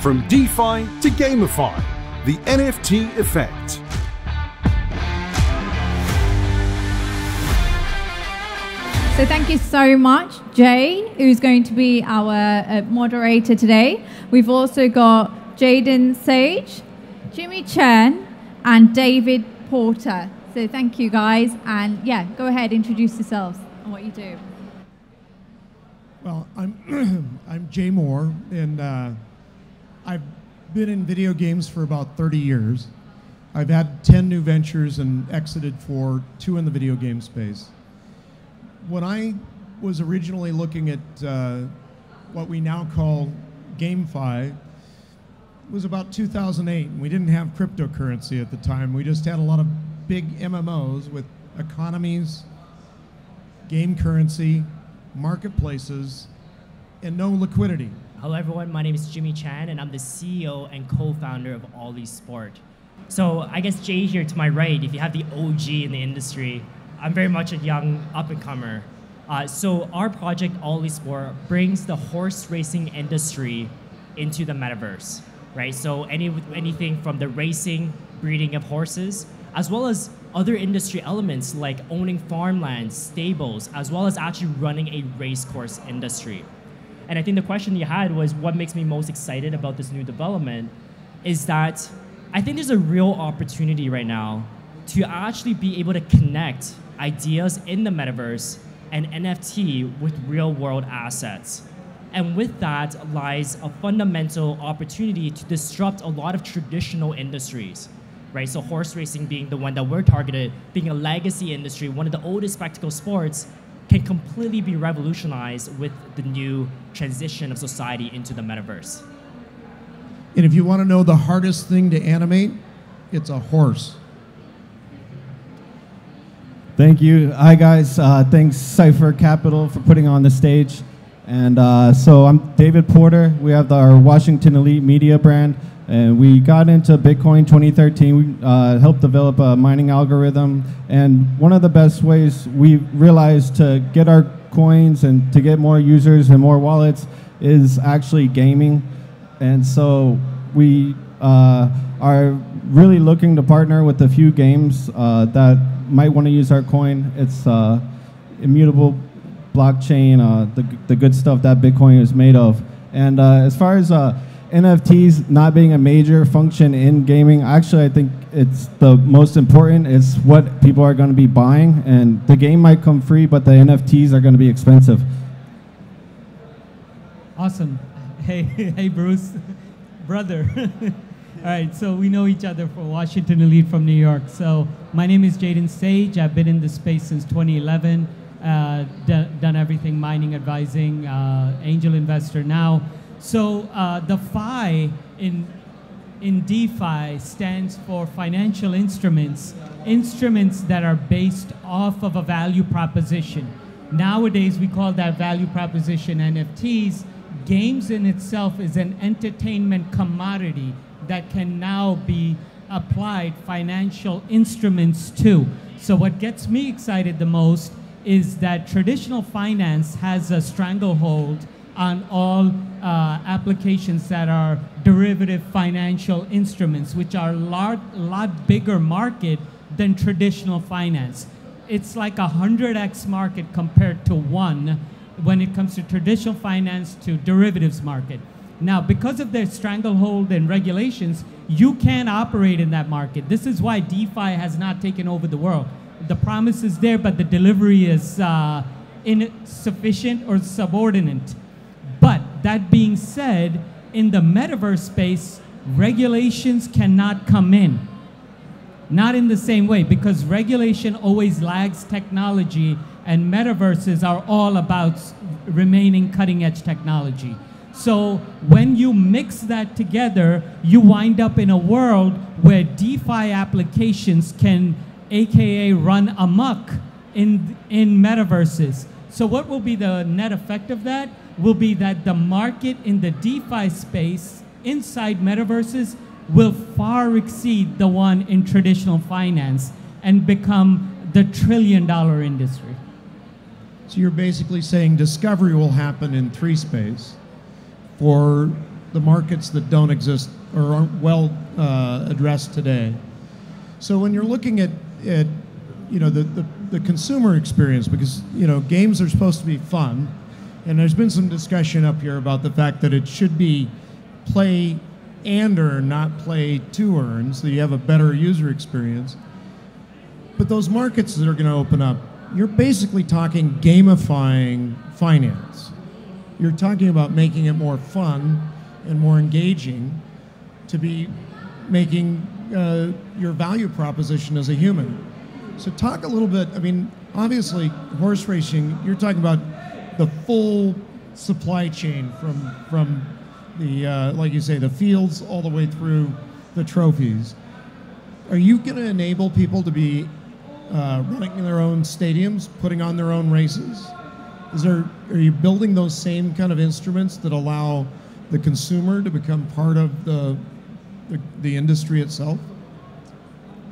From DeFi to GameFi, the NFT effect. So thank you so much, Jay, who's going to be our moderator today. We've also got Jayden Sage, Jimmy Chen, and David Porter. So thank you, guys. And yeah, go ahead, introduce yourselves and what you do. Well, I'm Jay Moore, and I've been in video games for about 30 years. I've had 10 new ventures and exited for 2 in the video game space. When I was originally looking at what we now call GameFi, it was about 2008. And we didn't have cryptocurrency at the time. We just had a lot of big MMOs with economies, game currency, marketplaces, and no liquidity. Hello everyone, my name is Jimmy Chan and I'm the CEO and co-founder of Ollie Sport. So I guess Jay here to my right, if you have the OG in the industry, I'm very much a young up-and-comer. So our project Ollie Sport brings the horse racing industry into the metaverse, right? So anything from the racing, breeding of horses, as well as other industry elements like owning farmlands, stables, as well as actually running a race course industry. And I think the question you had was what makes me most excited about this new development is that I think there's a real opportunity right now to actually be able to connect ideas in the metaverse and NFT with real world assets. And with that lies a fundamental opportunity to disrupt a lot of traditional industries, right? So horse racing being the one that we're targeted, being a legacy industry, one of the oldest spectacle sports, can completely be revolutionized with the new transition of society into the metaverse. And if you want to know the hardest thing to animate, it's a horse. Thank you. Hi, guys. Thanks, Cypher Capital, for putting on the stage. And so I'm David Porter. We have our Washington Elite Media brand. And we got into Bitcoin 2013. We helped develop a mining algorithm. And one of the best ways we realized to get our coins and to get more users and more wallets is actually gaming. And so we are really looking to partner with a few games that might want to use our coin. It's immutable blockchain, the good stuff that Bitcoin is made of. And as far as NFTs not being a major function in gaming, actually I think it's the most important. It's what people are going to be buying, and the game might come free, but the NFTs are going to be expensive. Awesome. Hey Bruce, brother. All right, so we know each other from Washington Elite from New York. So my name is Jayden Sage. I've been in this space since 2011, done everything, mining, advising, angel investor now. So the Phi in DeFi stands for financial instruments, instruments that are based off of a value proposition. Nowadays, we call that value proposition NFTs. Games in itself is an entertainment commodity that can now be applied financial instruments to. So what gets me excited the most is that traditional finance has a stranglehold on all applications that are derivative financial instruments, which are a lot bigger market than traditional finance. It's like a 100x market compared to 1 when it comes to traditional finance to derivatives market. Now, because of their stranglehold and regulations, you can't operate in that market. This is why DeFi has not taken over the world. The promise is there, but the delivery is insufficient or subordinate. But that being said, in the metaverse space, regulations cannot come in. Not in the same way, because regulation always lags technology, and metaverses are all about remaining cutting-edge technology. So when you mix that together, you wind up in a world where DeFi applications can, AKA, run amok in metaverses. So what will be the net effect of that? Will be that the market in the DeFi space inside metaverses will far exceed the one in traditional finance and become the trillion-dollar industry. So you're basically saying discovery will happen in 3 space. For the markets that don't exist or aren't well addressed today. So when you're looking at the consumer experience, because games are supposed to be fun, and there's been some discussion up here about the fact that it should be play and earn, not play to earn, so you have a better user experience. But those markets that are going to open up, you're basically talking gamifying finance. You're talking about making it more fun and more engaging to be making your value proposition as a human. So talk a little bit, obviously horse racing, you're talking about the full supply chain from the, like you say, the fields all the way through the trophies. Are you going to enable people to be running their own stadiums, putting on their own races? Are you building those same kind of instruments that allow the consumer to become part of the industry itself?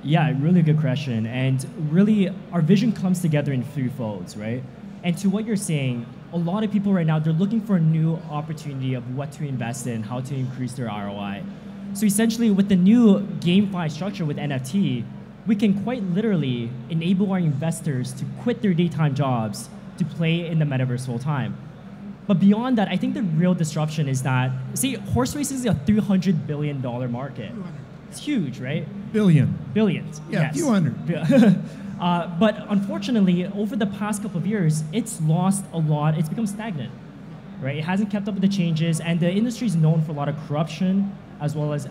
Yeah, really good question. And really, our vision comes together in three folds, right? And to what you're saying, a lot of people right now, they're looking for a new opportunity of what to invest in, how to increase their ROI. So essentially, with the new GameFi structure with NFT, we can quite literally enable our investors to quit their daytime jobs to play in the metaverse full time. But beyond that, I think the real disruption is that, see, horse racing is a $300 billion market. It's huge, right? Billions. Yeah, yes. a few hundred. But unfortunately, over the past couple of years, it's lost a lot. It's become stagnant, right? It hasn't kept up with the changes, and the industry is known for a lot of corruption, as well as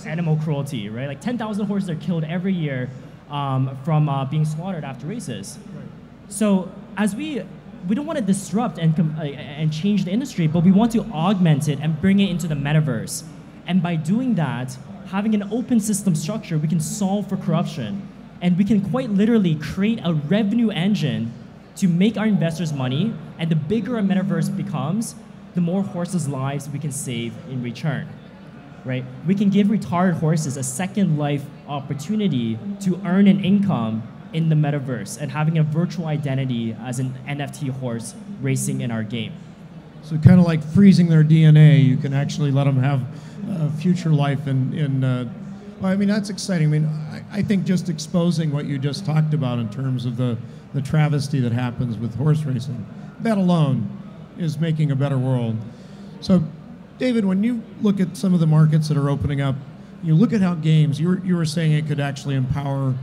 animal cruelty, right? Like 10,000 horses are killed every year from being slaughtered after races. Right. So as we don't want to disrupt and change the industry, but we want to augment it and bring it into the metaverse. And by doing that, having an open system structure, we can solve for corruption. And we can quite literally create a revenue engine to make our investors money. And the bigger a metaverse becomes, the more horses' lives we can save in return, right? We can give retired horses a second life opportunity to earn an income in the metaverse and having a virtual identity as an NFT horse racing in our game. So kind of like freezing their DNA, you can actually let them have future life that's exciting. I think just exposing what you just talked about in terms of the travesty that happens with horse racing, that alone is making a better world. So, David, when you look at some of the markets that are opening up, you look at how games, you were saying it could actually empower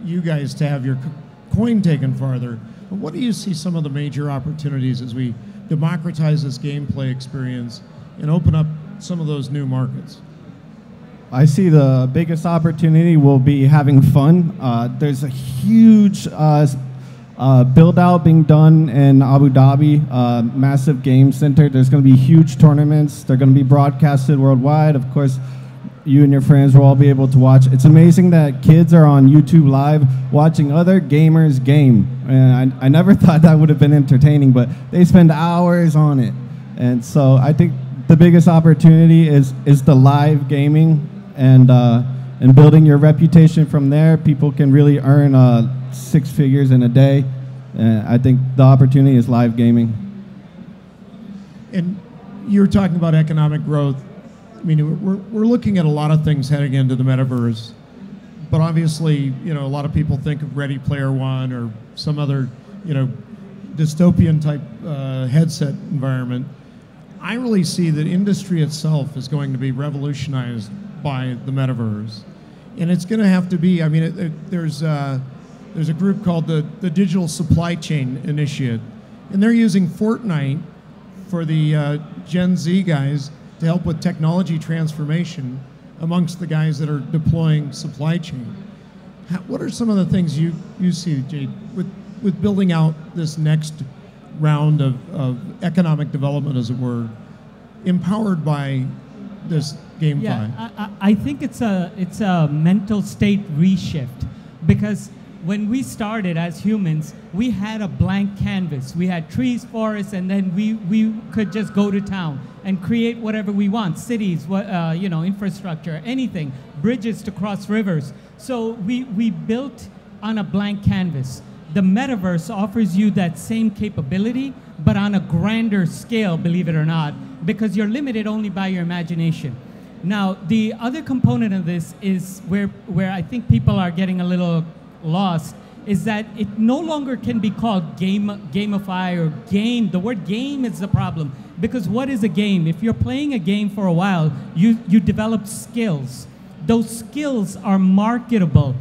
you guys to have your coin taken farther. But what do you see some of the major opportunities as we democratize this gameplay experience and open up some of those new markets? I see the biggest opportunity will be having fun. There's a huge build out being done in Abu Dhabi, massive game center. There's going to be huge tournaments. They're going to be broadcasted worldwide. Of course, you and your friends will all be able to watch. It's amazing that kids are on YouTube Live watching other gamers game. And I never thought that would have been entertaining, but they spend hours on it. And so I think the biggest opportunity is the live gaming and building your reputation from there. People can really earn 6 figures in a day. I think the opportunity is live gaming. And you're talking about economic growth. We're looking at a lot of things heading into the metaverse, but obviously, a lot of people think of Ready Player One or some other, dystopian type headset environment. I really see that industry itself is going to be revolutionized by the metaverse, and it's going to have to be. There's a group called the Digital Supply Chain Initiative, and they're using Fortnite for the Gen Z guys to help with technology transformation amongst the guys that are deploying supply chain. What are some of the things you see, Jade, with building out this next round of economic development, as it were, empowered by this GameFi? Yeah, I think it's a mental state reshift, because when we started as humans, we had a blank canvas. We had trees, forests, and then we could just go to town and create whatever we want, cities, infrastructure, anything, bridges to cross rivers. So we built on a blank canvas. The metaverse offers you that same capability, but on a grander scale, believe it or not. because you're limited only by your imagination. Now, the other component of this is where I think people are getting a little lost, is that it no longer can be called gamify or game. The word game is the problem, because what is a game? If you're playing a game for a while, you develop skills. Those skills are marketable.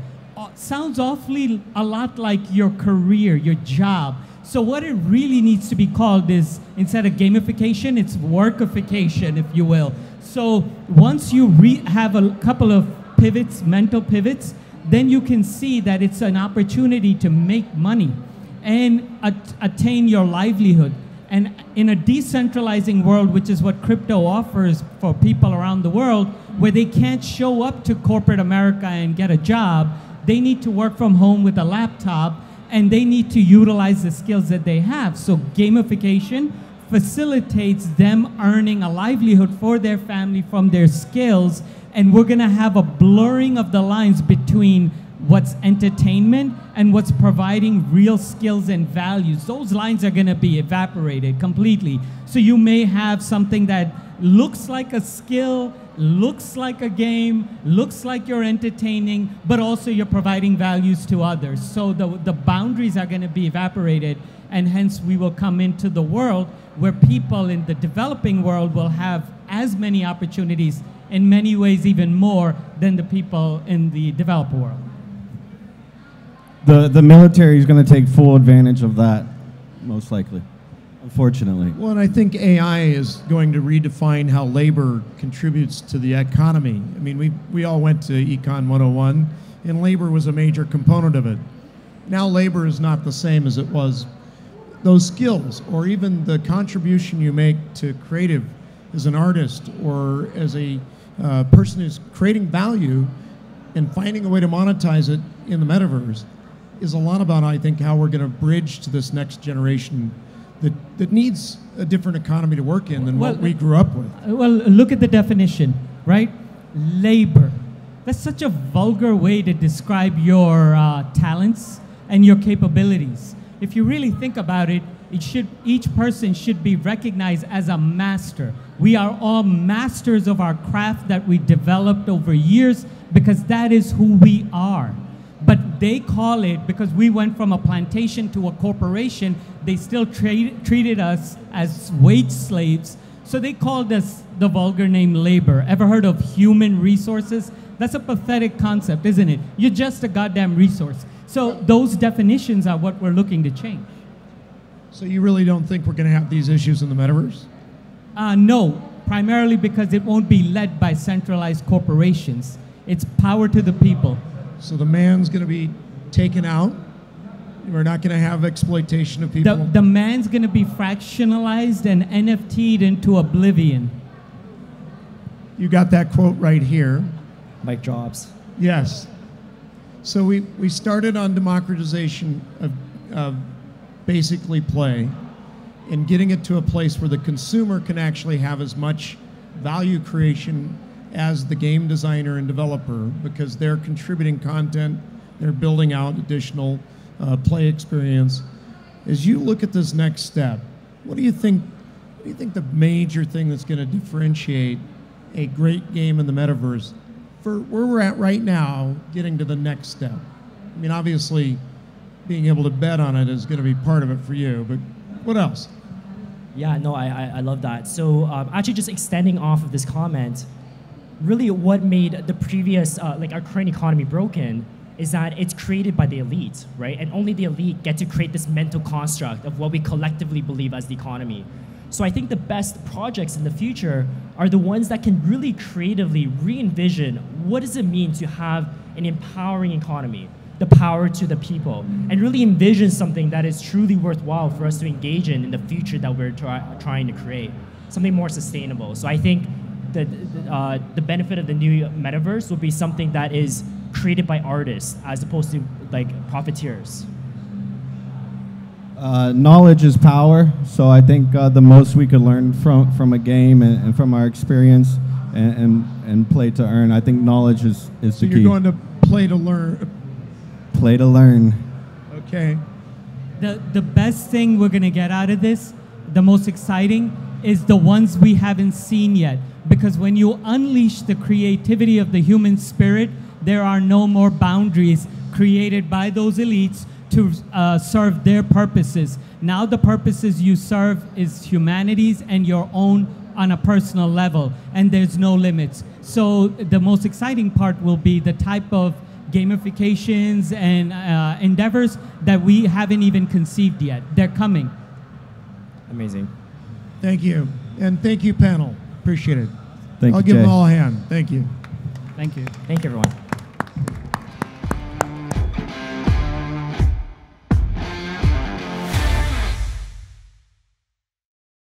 Sounds awfully a lot like your career, your job. So what it really needs to be called is, instead of gamification, it's workification, if you will. So once you have a couple of pivots, mental pivots, then you can see that it's an opportunity to make money and attain your livelihood. And in a decentralizing world, which is what crypto offers for people around the world, where they can't show up to corporate America and get a job, they need to work from home with a laptop, and they need to utilize the skills that they have. So gamification facilitates them earning a livelihood for their family from their skills, and we're gonna have a blurring of the lines between what's entertainment and what's providing real skills and values. Those lines are gonna be evaporated completely. So you may have something that looks like a skill, looks like a game, looks like you're entertaining, but also you're providing values to others. So the boundaries are gonna be evaporated, and hence we will come into the world where people in the developing world will have as many opportunities, in many ways even more, than the people in the developed world. The military is going to take full advantage of that, most likely, unfortunately. Well, and I think AI is going to redefine how labor contributes to the economy. I mean, we all went to Econ 101, and labor was a major component of it. Now labor is not the same as it was. Those skills, or even the contribution you make to creative as an artist or as a person who's creating value and finding a way to monetize it in the metaverse, is a lot about, I think, how we're going to bridge to this next generation that needs a different economy to work in than what we grew up with. Well, look at the definition, right? Labor. That's such a vulgar way to describe your talents and your capabilities. If you really think about it, each person should be recognized as a master. We are all masters of our craft that we developed over years, because that is who we are. But they call it, because we went from a plantation to a corporation, they still treated us as wage slaves. So they called us the vulgar name labor. Ever heard of human resources? That's a pathetic concept, isn't it? You're just a goddamn resource. So those definitions are what we're looking to change. So you really don't think we're going to have these issues in the metaverse? No, primarily because it won't be led by centralized corporations. It's power to the people. So the man's going to be taken out. We're not going to have exploitation of people. The man's going to be fractionalized and NFT'd into oblivion. You got that quote right here. Mic drops. Yes. So we started on democratization of basically play and getting it to a place where the consumer can actually have as much value creation as the game designer and developer, because they're contributing content, they're building out additional play experience. As you look at this next step, what do you think the major thing that's going to differentiate a great game in the metaverse for where we're at right now, getting to the next step? I mean, obviously, being able to bet on it is going to be part of it for you, but what else? Yeah, no, I love that. So actually just extending off of this comment, really what made the previous, like our current economy broken is that it's created by the elite, right? And only the elite get to create this mental construct of what we collectively believe as the economy. So I think the best projects in the future are the ones that can really creatively re-envision what does it mean to have an empowering economy, the power to the people, and really envision something that is truly worthwhile for us to engage in the future that we're trying to create, something more sustainable. So I think the benefit of the new metaverse will be something that is created by artists as opposed to like profiteers. Knowledge is power, so I think the most we could learn from a game and from our experience and play to earn, I think knowledge is the key. So you're going to play to learn. Play to learn. Okay. The best thing we're going to get out of this, the most exciting, is the ones we haven't seen yet. Because when you unleash the creativity of the human spirit, there are no more boundaries created by those elites to serve their purposes. Now the purposes you serve is humanity's and your own on a personal level, and there's no limits. So the most exciting part will be the type of gamifications and endeavors that we haven't even conceived yet. They're coming. Amazing. Thank you. And thank you, panel. Appreciate it. Thank I'll you, give Jay. them all a hand. Thank you. Thank you. Thank you, everyone.